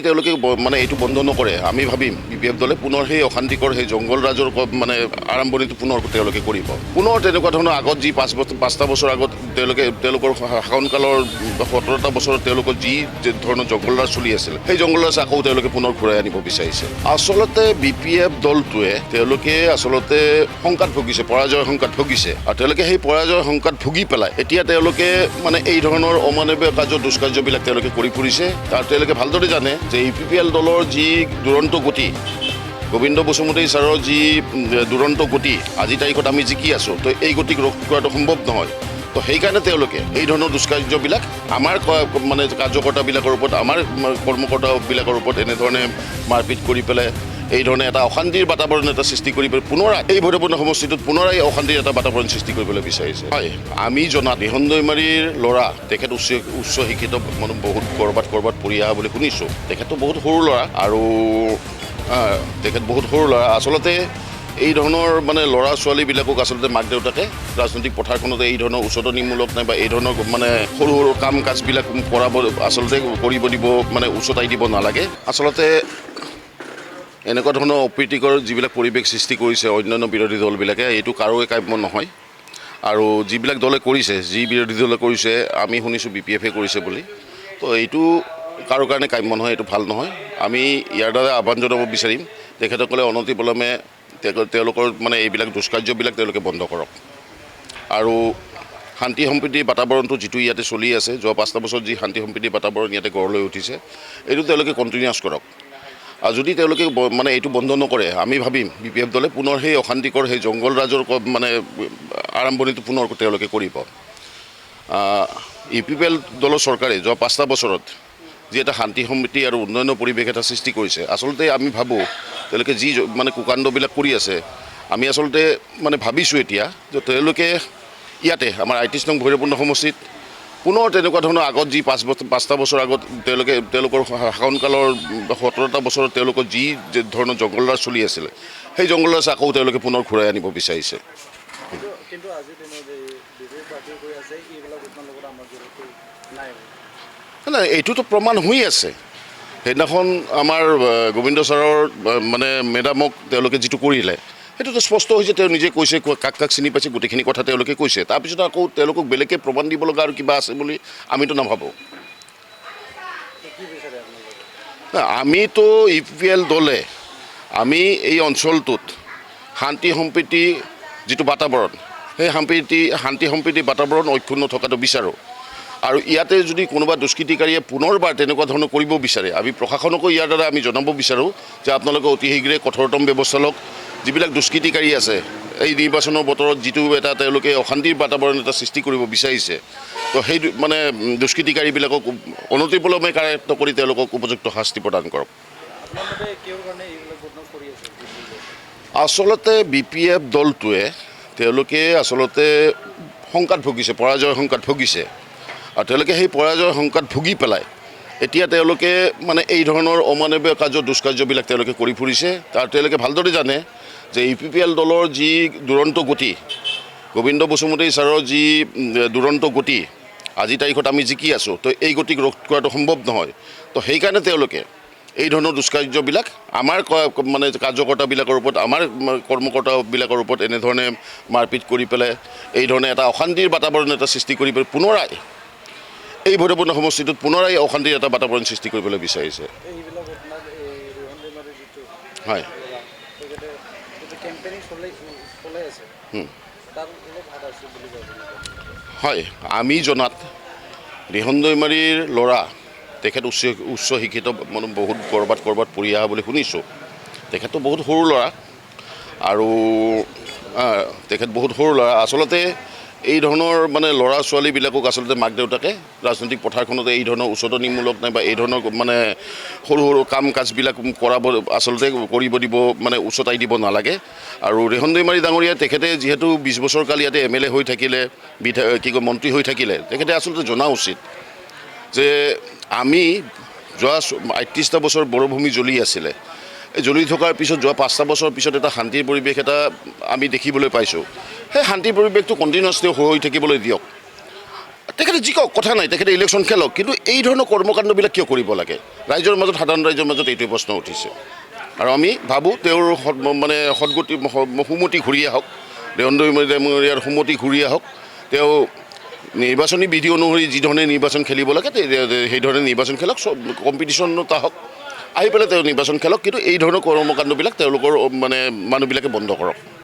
তেওঁলোকে মানে এইটো বন্ধ নকৰে আমি ভাবিম বিপিএফ দলে পুনৰ সেই অশান্তিকৰ সেই জংগল ৰাজৰ মানে আৰম্ভণিটো পুনৰ তেওঁলোকে কৰিব পুনৰ তেনেকুৱা ধৰণৰ আগত যি 5টা বছৰ আগত তেওঁলোকৰ শাসনকালৰ 17টা বছৰত তেওঁলোকৰ যি ধৰণৰ জংগল ৰাজ চলি আছিল সেই জংগল ৰাজ আকৌ তেওঁলোকে পুনৰ ঘূৰাই আনিব বিচাৰিছে আচলতে বিপিএফ দলটোৱে তেওঁলোকে আচলতে সংকাত ভুগিছে পৰাজয় সংকাত ভুগিছে আৰু তেওঁলোকে সেই পৰাজয় সংকাত ভুগি পেলাই এতিয়া তেওঁলোকে মানে এই ধৰণৰ অমানৱীয় কাৰ্য দুষ্কাৰ্যবিলাক তেওঁলোকে কৰি ফুৰিছে আৰু তেওঁলোকে ভালদৰে জানে যে ইউপিপিএল দলৰ যি দুৰন্ত গতি গোবিন্দ বসুমতাৰী ছাৰৰ যি দুৰন্ত গতি আজি তাৰিখত আমি জিকি আছোঁ তো এই গতিক ৰোধ কৰাটো সম্ভৱ নহয় তো সেইকাৰণে তেওঁলোকে এই ধৰণৰ দুষ্কাৰ্যবিলাক আমাৰ মানে কাৰ্যকৰ্তাবিলাকৰ ওপৰত আমাৰ কৰ্মকৰ্তাবিলাকৰ ওপৰত এনেধৰণে মাৰপিট কৰি পেলাই এই ধৰণে এটা অশান্তিৰ বাতাবৰণ এটা সৃষ্টি কৰি পেলাই পুনৰাই এই ভৈৰৱপূৰ্ণ সমষ্টিটোত পুনৰাই অশান্তিৰ এটা বাতাবৰণ সৃষ্টি কৰিবলৈ বিচাৰিছে হয় আমি জনাত ৰিহন দৈমাৰীৰ ল'ৰা তেখেত উচ্চ শিক্ষিত মানে বহুত ক'ৰবাত পঢ়ি অহা বুলি শুনিছোঁ তেখেতটো বহুত সৰু ল'ৰা আৰু তেখেত বহুত সৰু ল'ৰা আচলতে এই ধৰণৰ মানে ল'ৰা ছোৱালীবিলাকক আচলতে মাক দেউতাকে ৰাজনৈতিক পথাৰখনতে এই ধৰণৰ উচতনিমূলক নাইবা এই ধৰণৰ মানে সৰু সৰু কাম কাজবিলাক কৰাব আচলতে কৰিব দিব মানে উচতাই দিব নালাগে আচলতে এনেকুৱা ধৰণৰ অপ্ৰীতিকৰ যিবিলাক পৰিৱেশ সৃষ্টি কৰিছে অন্যান্য বিৰোধী দলবিলাকে এইটো কাৰোৱে কাম্য নহয় আৰু যিবিলাক দলে কৰিছে যি বিৰোধী দলে কৰিছে আমি শুনিছোঁ বিপিএফে কৰিছে বুলি তো এইটো কাৰো কাৰণে কাম্য নহয় এইটো ভাল নহয় আমি ইয়াৰ দ্বাৰা আহ্বান জনাব বিচাৰিম তেখেতসকলে অনতিপলমে তেওঁলোকৰ মানে এইবিলাক দুষ্কাৰ্যবিলাক তেওঁলোকে বন্ধ কৰক আৰু শান্তি সম্প্ৰীতিৰ বাতাবৰণটো যিটো ইয়াতে চলি আছে যোৱা 5টা বছৰত যি শান্তি সম্প্ৰীতিৰ বাতাবৰণ ইয়াতে গঢ় লৈ উঠিছে এইটো তেওঁলোকে কণ্টিনিউৱাছ কৰক আৰু যদি তেওঁলোকে মানে এইটো বন্ধ নকৰে আমি ভাবিম বিপিএফ দলে পুনৰ সেই অশান্তিকৰ সেই জংগল ৰাজৰ মানে আৰম্ভণিটো পুনৰ তেওঁলোকে কৰিব ইউপিপিএল দলৰ চৰকাৰে যোৱা 5টা বছৰত যি এটা শান্তি সম্প্ৰীতি আৰু উন্নয়নৰ পৰিৱেশ এটা সৃষ্টি কৰিছে আচলতে আমি ভাবোঁ তেওঁলোকে যি মানে কুকাণ্ডবিলাক কৰি আছে আমি আচলতে মানে ভাবিছোঁ এতিয়া যে তেওঁলোকে ইয়াতে আমাৰ ৩৮ নং ভৈৰৱপূৰ্ণ সমষ্টিত পুনৰ তেনেকুৱা ধৰণৰ আগত যি 5টা বছৰ আগত তেওঁলোকৰ শাসনকালৰ 17টা বছৰত তেওঁলোকৰ যি ধৰণৰ জংগল ৰাজ চলি আছিল সেই জংগল ৰাজ আকৌ তেওঁলোকে পুনৰ ঘূৰাই আনিব বিচাৰিছে নাই এইটোতো প্ৰমাণ হৈ আছে সেইদিনাখন আমাৰ গোবিন্দ ছাৰৰ মানে মেডামক তেওঁলোকে যিটো কৰিলে সেইটোতো স্পষ্ট হৈছে তেওঁ নিজে কৈছে কাক কাক চিনি পাইছে গোটেইখিনি কথা তেওঁলোকে কৈছে তাৰপিছত আকৌ তেওঁলোকক বেলেগকৈ প্ৰমাণ দিব লগা আৰু কিবা আছে বুলি আমিতো নাভাবোঁ আমিতো ইউপিপিএল দলে আমি এই অঞ্চলটোত শান্তি সম্প্ৰীতি যিটো বাতাবৰণ সেই শান্তি সম্প্ৰীতি বাতাবৰণ অক্ষুণ্ণ থকাটো বিচাৰোঁ আৰু ইয়াতে যদি কোনোবা দুষ্কৃতিকাৰীয়ে পুনৰবাৰ তেনেকুৱা ধৰণৰ কৰিব বিচাৰে আমি প্ৰশাসনকো ইয়াৰ দ্বাৰা আমি জনাব বিচাৰোঁ যে আপোনালোকে অতি শীঘ্ৰে কঠোৰতম ব্যৱস্থা লওক যিবিলাক দুষ্কৃতিকাৰী আছে এই নিৰ্বাচনৰ বতৰত যিটো এটা তেওঁলোকে অশান্তিৰ বাতাবৰণ এটা সৃষ্টি কৰিব বিচাৰিছে তো সেই মানে দুষ্কৃতিকাৰীবিলাকক অনতিপলমে কাৰ্যত কৰি তেওঁলোকক উপযুক্ত শাস্তি প্ৰদান কৰক আচলতে বিপিএফ দলটোৱে তেওঁলোকে আচলতে সংকাত ভুগিছে পৰাজয় সংকাত ভুগিছে আৰু তেওঁলোকে সেই পৰাজয় সংকাত ভুগি পেলাই এতিয়া তেওঁলোকে মানে এই ধৰণৰ অমানৱীয় কাৰ্য দুষ্কাৰ্যবিলাক তেওঁলোকে কৰি ফুৰিছে আৰু তেওঁলোকে ভালদৰে জানে যে ইউপিপিএল দলৰ যি দুৰন্ত গতি গোবিন্দ বসুমতাৰী ছাৰৰ যি দুৰন্ত গতি আজি তাৰিখত আমি জিকি আছোঁ তো এই গতিক ৰোধ কৰাটো সম্ভৱ নহয় তো সেইকাৰণে তেওঁলোকে এই ধৰণৰ দুষ্কাৰ্যবিলাক আমাৰ মানে কাৰ্যকৰ্তাবিলাকৰ ওপৰত আমাৰ কৰ্মকৰ্তাবিলাকৰ ওপৰত এনেধৰণে মাৰপিট কৰি পেলাই এই ধৰণে এটা অশান্তিৰ বাতাবৰণ এটা সৃষ্টি কৰি পেলাই পুনৰাই এই ভৈৰৱপূৰ্ণ সমষ্টিটোত পুনৰাই অশান্তিৰ এটা বাতাবৰণ সৃষ্টি কৰিবলৈ বিচাৰিছে হয় হয় আমি জনাত ৰিহন দৈমাৰীৰ ল'ৰা তেখেত উচ্চ শিক্ষিত মানে বহুত ক'ৰবাত পঢ়ি অহা বুলি শুনিছোঁ তেখেতটো বহুত সৰু ল'ৰা আৰু তেখেত বহুত সৰু ল'ৰা আচলতে এই ধৰণৰ মানে ল'ৰা ছোৱালীবিলাকক আচলতে মাক দেউতাকে ৰাজনৈতিক পথাৰখনতে এই ধৰণৰ উচতনিমূলক নাইবা এই ধৰণৰ মানে সৰু সৰু কাম কাজবিলাক কৰাব আচলতে কৰিব দিব মানে উচতাই দিব নালাগে আৰু ৰিহন দৈমাৰী ডাঙৰীয়া তেখেতে যিহেতু 20 বছৰ কাল ইয়াতে MLA হৈ থাকিলে মন্ত্ৰী হৈ থাকিলে তেখেতে আচলতে জনা উচিত যে আমি যোৱা ৩৮টা বছৰ বৰভূমি জ্বলি আছিলে এই জ্বলি থকাৰ পিছত যোৱা 5টা বছৰৰ পিছত এটা শান্তিৰ পৰিৱেশ এটা আমি দেখিবলৈ পাইছোঁ সেই শান্তিৰ পৰিৱেশটো কণ্টিনিউৱাছলি হৈ থাকিবলৈ দিয়ক তেখেতে জিকক কথা নাই, তেখেতে ইলেকশ্যন খেলক, কিন্তু এই ধৰণৰ কৰ্মকাণ্ডবিলাক কিয় কৰিব লাগে? সাধাৰণ ৰাইজৰ মাজত এইটোৱে প্ৰশ্ন উঠিছে। আৰু আমি ভাবোঁ তেওঁৰ মানে সদগতি সুমতি ঘূৰি আহক, ৰেৱন্ত ডাঙৰীয়াৰ সুমতি ঘূৰি আহক। তেওঁ নিৰ্বাচনী বিধি অনুসৰি যিধৰণে নিৰ্বাচন খেলিব লাগে সেইধৰণে নিৰ্বাচন খেলক, কম্পিটিশ্যনত আহক, আহি পেলাই তেওঁ নিৰ্বাচন খেলক, কিন্তু এই ধৰণৰ কৰ্মকাণ্ডবিলাক তেওঁলোকৰ মানে মানুহবিলাকে বন্ধ কৰক।